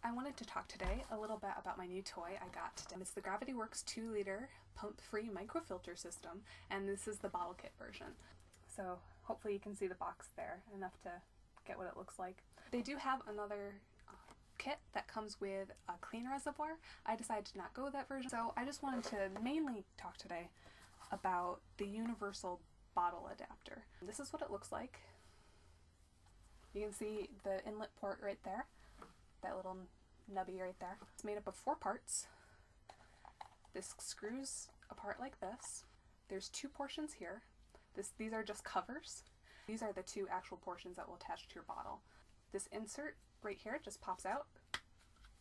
I wanted to talk today a little bit about my new toy I got today. It's the Gravity Works 2-liter pump-free microfilter system, and this is the bottle kit version. So hopefully you can see the box there enough to get what it looks like. They do have another kit that comes with a clean reservoir. I decided to not go with that version, so I just wanted to mainly talk today about the universal bottle adapter. This is what it looks like. You can see the inlet port right there, that little nubby right there. It's made up of 4 parts. This screws apart like this. There's 2 portions here. These are just covers. These are the 2 actual portions that will attach to your bottle. This insert right here just pops out.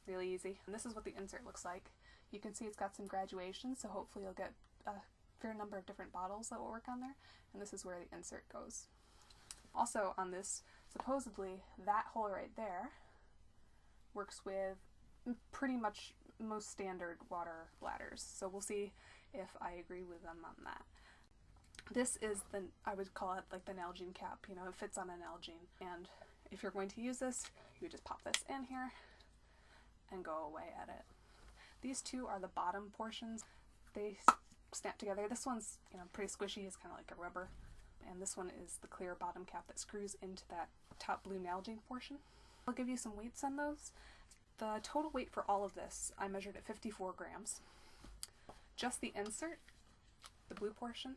Really easy. And this is what the insert looks like. You can see it's got some graduations, so hopefully you'll get a fair number of different bottles that will work on there. And this is where the insert goes. Also on this, supposedly that hole right there works with pretty much most standard water bladders. So we'll see if I agree with them on that. This is I would call it like the Nalgene cap, you know, it fits on a Nalgene. And if you're going to use this, you would just pop this in here and go away at it. These 2 are the bottom portions. They snap together. This one's, you know, pretty squishy, it's kind of like a rubber. And this one is the clear bottom cap that screws into that top blue Nalgene portion. I'll give you some weights on those. The total weight for all of this, I measured at 54 grams. Just the insert, the blue portion,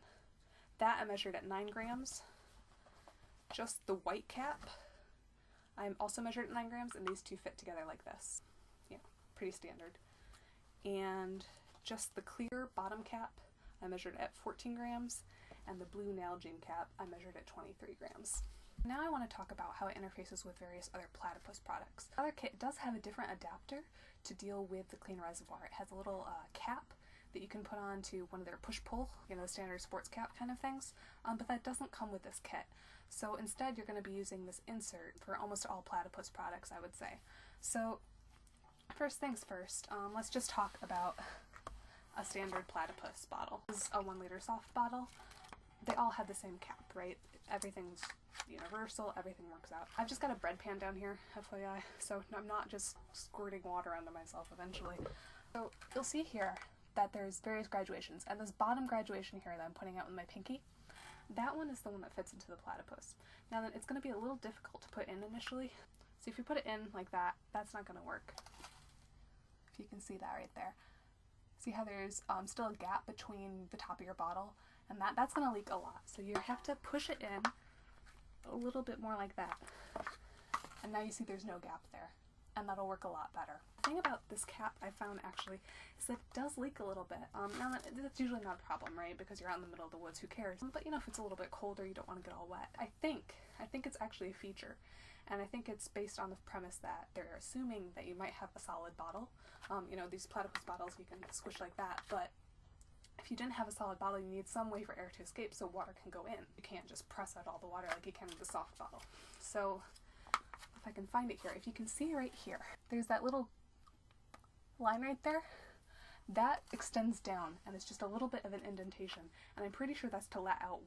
that I measured at 9 grams. Just the white cap, I'm also measured at 9 grams, and these 2 fit together like this. Yeah, pretty standard. And just the clear bottom cap, I measured at 14 grams, and the blue Nalgene cap, I measured at 23 grams. Now I want to talk about how it interfaces with various other Platypus products. The other kit does have a different adapter to deal with the clean reservoir. It has a little cap that you can put on to one of their push-pull, you know, the standard sports cap kind of things, but that doesn't come with this kit. So instead you're going to be using this insert for almost all Platypus products, I would say. So first things first, let's just talk about a standard Platypus bottle. This is a 1-liter soft bottle. They all have the same cap, right? Everything's universal, everything works out. I've just got a bread pan down here, FYI, so I'm not just squirting water onto myself eventually. So you'll see here that there's various graduations, and this bottom graduation here that I'm putting out with my pinky, that one is the one that fits into the Platypus. Now then, it's going to be a little difficult to put in initially, so if you put it in like that, that's not going to work. If you can see that right there. See how there's still a gap between the top of your bottle, and that's going to leak a lot. So you have to push it in a little bit more like that. And now you see there's no gap there, and that'll work a lot better. The thing about this cap I found actually is that it does leak a little bit. Now that's usually not a problem, right? Because you're out in the middle of the woods, who cares? But you know, if it's a little bit colder, you don't want to get all wet. I think it's actually a feature. And I think it's based on the premise that they're assuming that you might have a solid bottle. You know, these Platypus bottles you can squish like that, but if you didn't have a solid bottle, you need some way for air to escape so water can go in. You can't just press out all the water like you can with a soft bottle. So if I can find it here, if you can see right here, there's that little line right there. That extends down, and it's just a little bit of an indentation. And I'm pretty sure that's to let out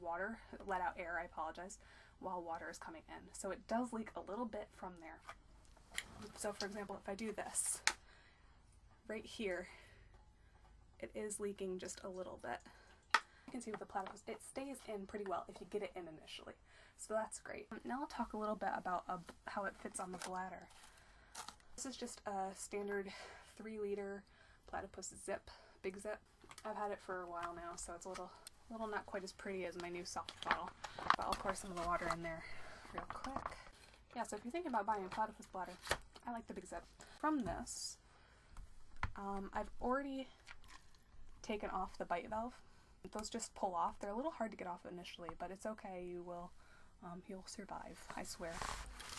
air, I apologize, while water is coming in. So it does leak a little bit from there. So for example, if I do this, right here, it is leaking just a little bit. You can see with the Platypus, it stays in pretty well if you get it in initially. So that's great. Now I'll talk a little bit about how it fits on the bladder. This is just a standard 3-liter Platypus zip, big zip. I've had it for a while now, so it's a little not quite as pretty as my new soft bottle. But I'll pour some of the water in there real quick. Yeah, so if you're thinking about buying a Platypus bladder, I like the big zip. From this, I've already taken off the bite valve. Those just pull off. They're a little hard to get off initially, but it's okay. You'll survive, I swear.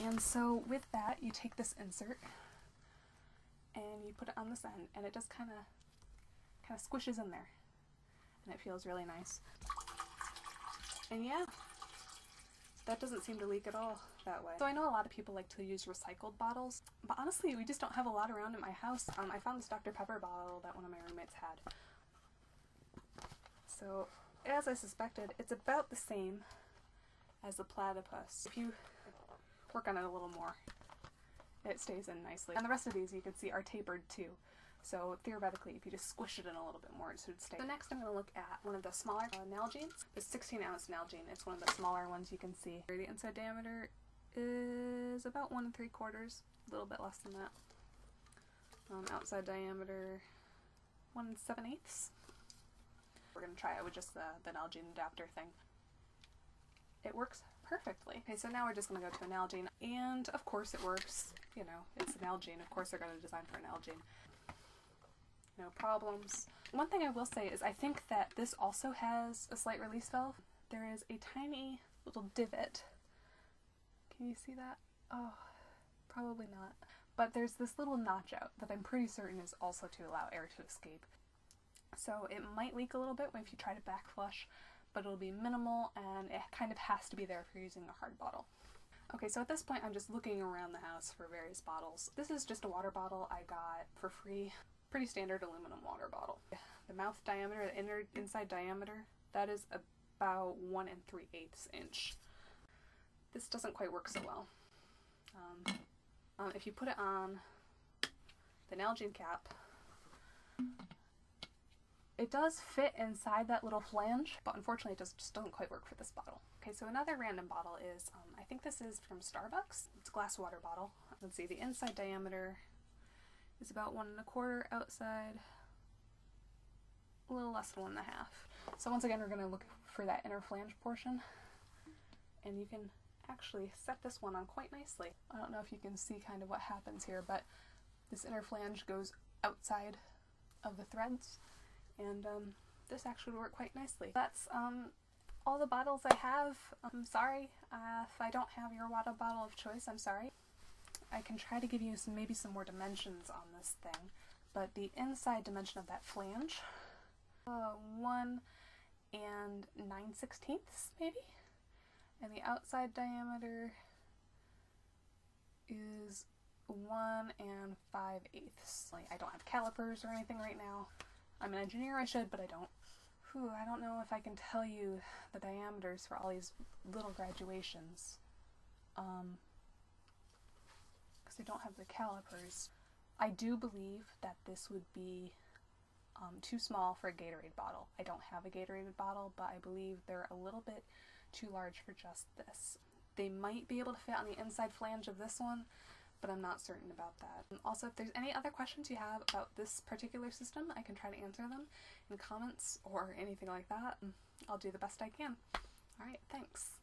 And so with that, you take this insert and you put it on this end, and it just kind of squishes in there, and it feels really nice. And yeah, that doesn't seem to leak at all that way. So I know a lot of people like to use recycled bottles, but honestly, we just don't have a lot around in my house. I found this Dr. Pepper bottle that one of my roommates had. So, as I suspected, it's about the same as the Platypus. If you work on it a little more, it stays in nicely. And the rest of these you can see are tapered too. So theoretically, if you just squish it in a little bit more, it should stay. So next I'm going to look at one of the smaller Nalgenes, the 16-ounce Nalgene. It's one of the smaller ones you can see. The inside diameter is about 1 3/4, a little bit less than that. Outside diameter 1 7/8. We're going to try it with just the Nalgene adapter thing. It works perfectly. Okay, so now we're just going to go to a Nalgene, and of course it works. You know, it's a Nalgene. Of course they're going to design for a Nalgene. No problems. One thing I will say is I think that this also has a slight release valve. There is a tiny little divot. Can you see that? Oh, probably not. But there's this little notch out that I'm pretty certain is also to allow air to escape. So it might leak a little bit if you try to back flush, but it'll be minimal, and it kind of has to be there if you're using a hard bottle. Okay, so at this point I'm just looking around the house for various bottles. This is just a water bottle I got for free. Pretty standard aluminum water bottle. The mouth diameter, the inside diameter, that is about 1 3/8 inch. This doesn't quite work so well. If you put it on the Nalgene cap, it does fit inside that little flange, but unfortunately it just doesn't quite work for this bottle. Okay, so another random bottle is, I think this is from Starbucks. It's a glass water bottle. Let's see, the inside diameter is about 1 1/4, outside a little less than 1 1/2. So once again, we're going to look for that inner flange portion, and you can actually set this one on quite nicely. I don't know if you can see kind of what happens here, but this inner flange goes outside of the threads, and this actually would work quite nicely. That's all the bottles I have. I'm sorry if I don't have your water bottle of choice. I'm sorry. I can try to give you maybe some more dimensions on this thing, but the inside dimension of that flange, 1 9/16 maybe, and the outside diameter is 1 5/8. I don't have calipers or anything right now. I'm an engineer, I should, but I don't. I don't know if I can tell you the diameters for all these little graduations. Because I don't have the calipers. I do believe that this would be too small for a Gatorade bottle. I don't have a Gatorade bottle, but I believe they're a little bit too large for just this. They might be able to fit on the inside flange of this one, but I'm not certain about that. Also, if there's any other questions you have about this particular system, I can try to answer them in comments or anything like that. I'll do the best I can. Alright, thanks.